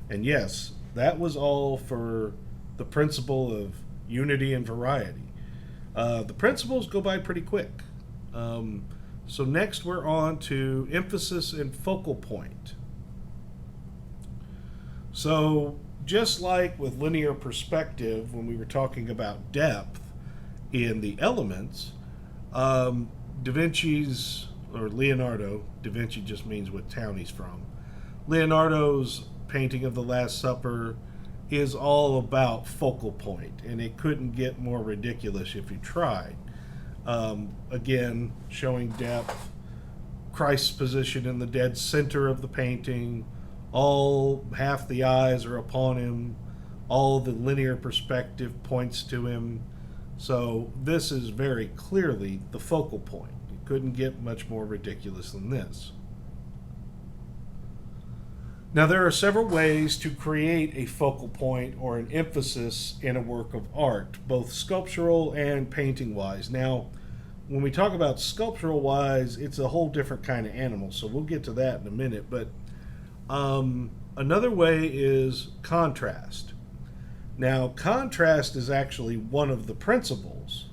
And yes, that was all for the principle of unity and variety. The principles go by pretty quick. Um, so next we're on to emphasis and focal point. So just like with linear perspective, when we were talking about depth in the elements, Da Vinci's, or Leonardo, Da Vinci just means what town he's from. Leonardo's painting of the Last Supper is all about focal point, and it couldn't get more ridiculous if you tried. Again, showing depth, Christ's position in the dead center of the painting, all half the eyes are upon him, all the linear perspective points to him. So this is very clearly the focal point. You couldn't get much more ridiculous than this. Now, there are several ways to create a focal point or an emphasis in a work of art, both sculptural and painting wise. Now, when we talk about sculptural wise, it's a whole different kind of animal, so we'll get to that in a minute. But another way is contrast. Now, contrast is actually one of the principles.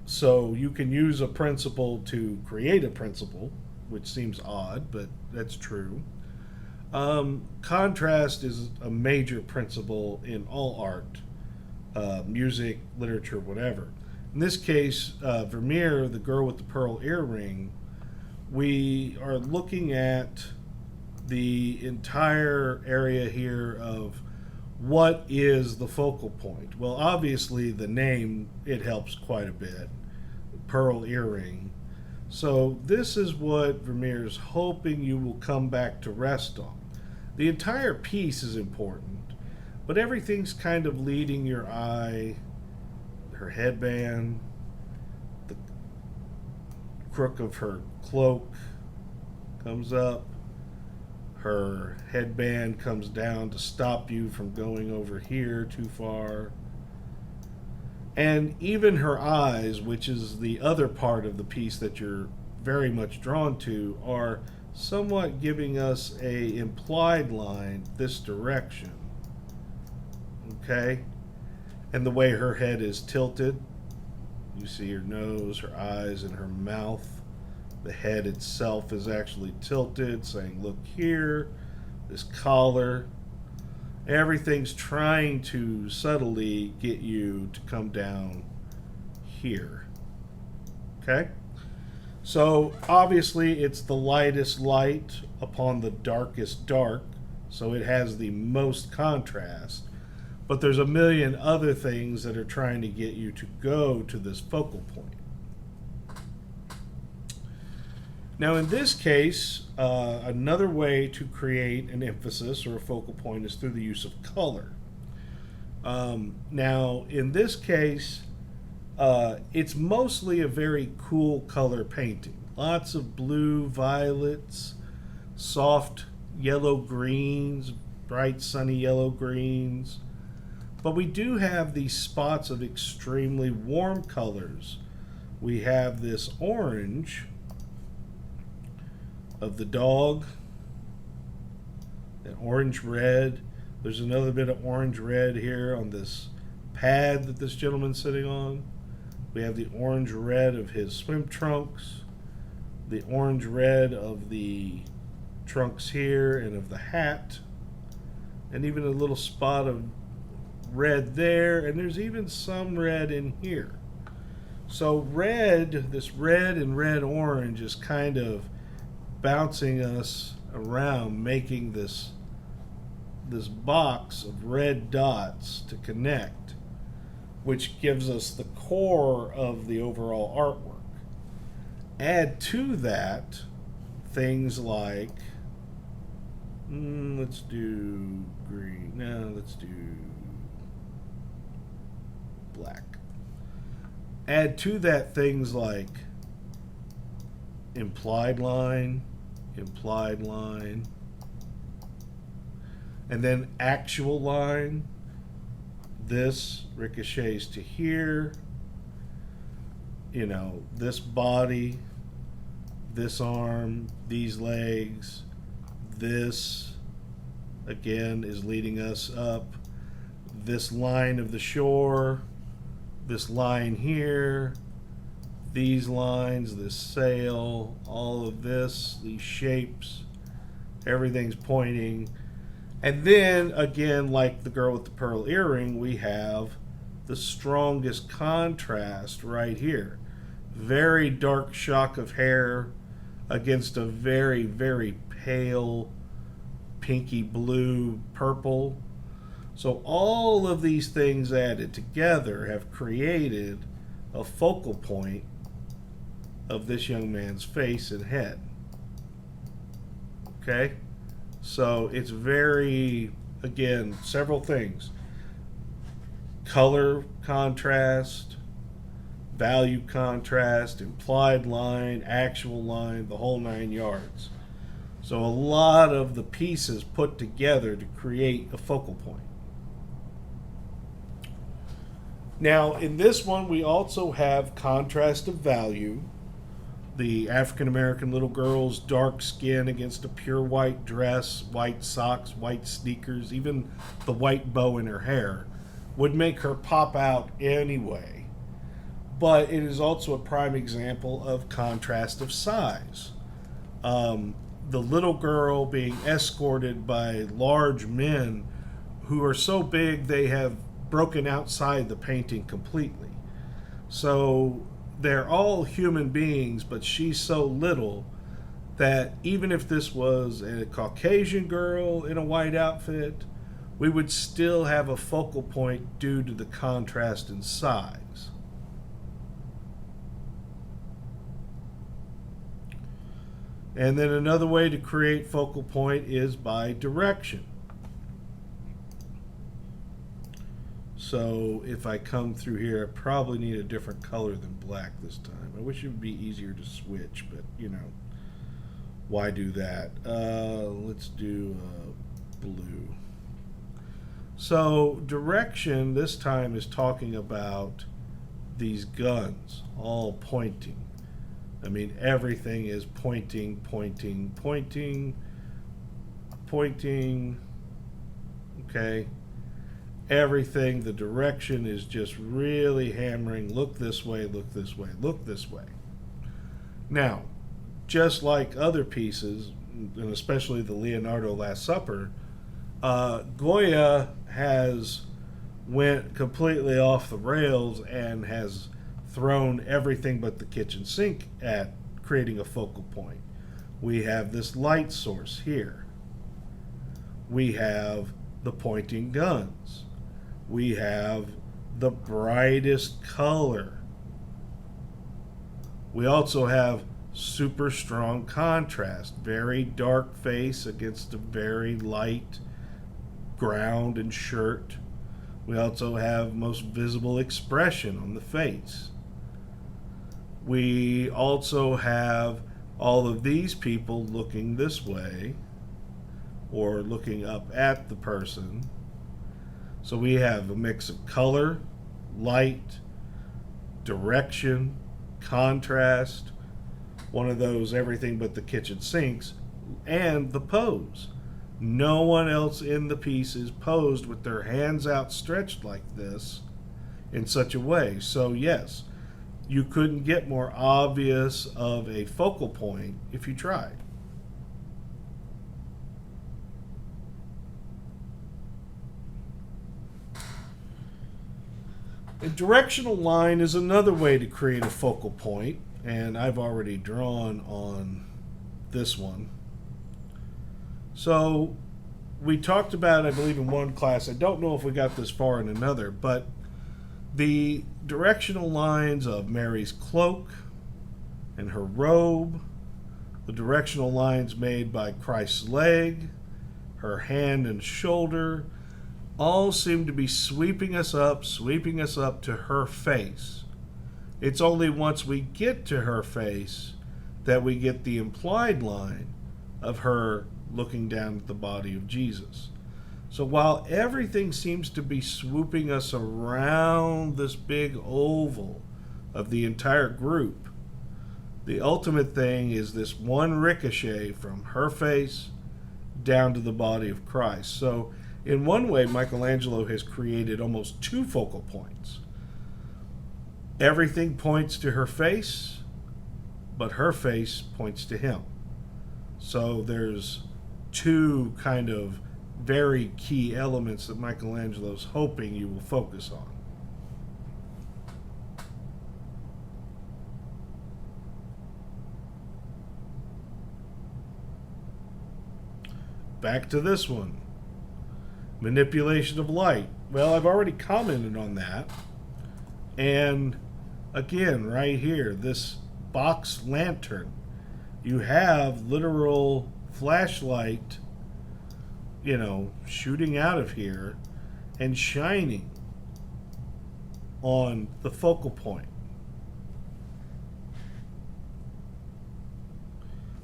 So you can use a principle to create a principle, which seems odd, but that's true. Contrast is a major principle in all art, music, literature, whatever. In this case, Vermeer, the girl with the pearl earring, we are looking at the entire area here of what is the focal point. Well, obviously, the name, it helps quite a bit. Pearl earring. So this is what Vermeer's hoping you will come back to rest on. The entire piece is important, but everything's kind of leading your eye. Her headband, the crook of her cloak comes up, her headband comes down to stop you from going over here too far. And even her eyes, which is the other part of the piece that you're very much drawn to, are somewhat giving us a implied line this direction. Okay? And the way her head is tilted, you see her nose, her eyes, and her mouth. The head itself is actually tilted, saying, look here, this collar. Everything's trying to subtly get you to come down here. Okay? So obviously it's the lightest light upon the darkest dark, so it has the most contrast. But there's a million other things that are trying to get you to go to this focal point. Now, in this case, another way to create an emphasis or a focal point is through the use of color. Now, in this case, it's mostly a very cool color painting. Lots of blue, violets, soft yellow greens, bright sunny yellow greens. But we do have these spots of extremely warm colors. We have this orange of the dog, that orange red. There's another bit of orange red here on this pad that this gentleman's sitting on. We have the orange red of his swim trunks, the orange red of the trunks here and of the hat, and even a little spot of red there, and there's even some red in here. So red, this red and red orange is kind of bouncing us around, making this box of red dots to connect, which gives us the core of the overall artwork. Add to that things like, let's do green, no, let's do black. Add to that things like implied line, and then actual line. This ricochets to here, this body, this arm, these legs, this, again, is leading us up this line of the shore, this line here, these lines, this sail, all of this, these shapes, everything's pointing. And then, again, like the girl with the pearl earring, we have the strongest contrast right here. Very dark shock of hair against a very, very pale pinky blue purple. So all of these things added together have created a focal point of this young man's face and head. Okay? So it's very, again, several things. Color contrast, value contrast, implied line, actual line, the whole 9 yards. So a lot of the pieces put together to create a focal point. Now, in this one, we also have contrast of value. The African American little girl's dark skin against a pure white dress, white socks, white sneakers, even the white bow in her hair would make her pop out anyway. But it is also a prime example of contrast of size. The little girl being escorted by large men who are so big they have broken outside the painting completely. So they're all human beings, but she's so little that even if this was a Caucasian girl in a white outfit, we would still have a focal point due to the contrast in size. And then another way to create focal point is by direction. So if I come through here, I probably need a different color than black this time. I wish it would be easier to switch, but you know, why do that? Let's do blue. So direction this time is talking about these guns all pointing. I mean, everything is pointing, pointing, pointing, pointing. Okay. Everything, the direction is just really hammering, look this way, look this way, look this way. Now, just like other pieces, and especially the Leonardo Last Supper, Goya has went completely off the rails and has thrown everything but the kitchen sink at creating a focal point. We have this light source here. We have the pointing guns. We have the brightest color. We also have super strong contrast, very dark face against a very light ground and shirt. We also have most visible expression on the face. We also have all of these people looking this way or looking up at the person. So we have a mix of color, light, direction, contrast, one of those everything but the kitchen sinks, and the pose. No one else in the piece is posed with their hands outstretched like this in such a way. So yes, you couldn't get more obvious of a focal point if you tried. A directional line is another way to create a focal point, and I've already drawn on this one. So we talked about, I believe in one class, I don't know if we got this far in another, but the directional lines of Mary's cloak and her robe, the directional lines made by Christ's leg, her hand and shoulder, all seem to be sweeping us up to her face. It's only once we get to her face that we get the implied line of her looking down at the body of Jesus. So while everything seems to be swooping us around this big oval of the entire group, the ultimate thing is this one ricochet from her face down to the body of Christ. So, in one way, Michelangelo has created almost two focal points. Everything points to her face, but her face points to him. So, there's two kind of very key elements that Michelangelo's hoping you will focus on. Back to this one. Manipulation of light. Well, I've already commented on that. And again, right here, this box lantern. You have literal flashlight, shooting out of here and shining on the focal point.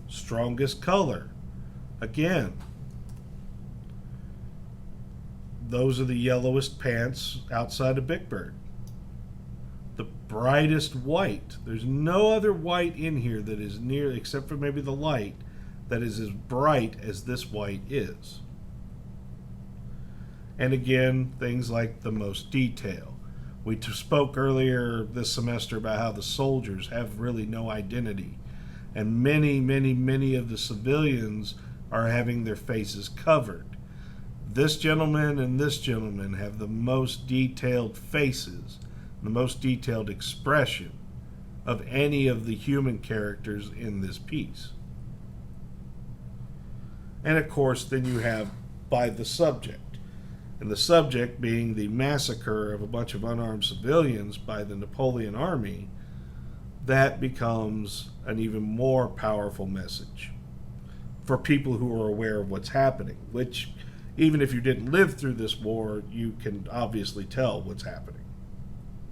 Strongest color. Again, those are the yellowest pants outside of Big Bird. The brightest white. There's no other white in here that is near, except for maybe the light, that is as bright as this white is. And again, things like the most detail. We spoke earlier this semester about how the soldiers have really no identity. And many of the civilians are having their faces covered. This gentleman and this gentleman have the most detailed faces, the most detailed expression of any of the human characters in this piece. And of course, then you have by the subject. And the subject being the massacre of a bunch of unarmed civilians by the Napoleon army, that becomes an even more powerful message for people who are aware of what's happening, which even if you didn't live through this war, you can obviously tell what's happening.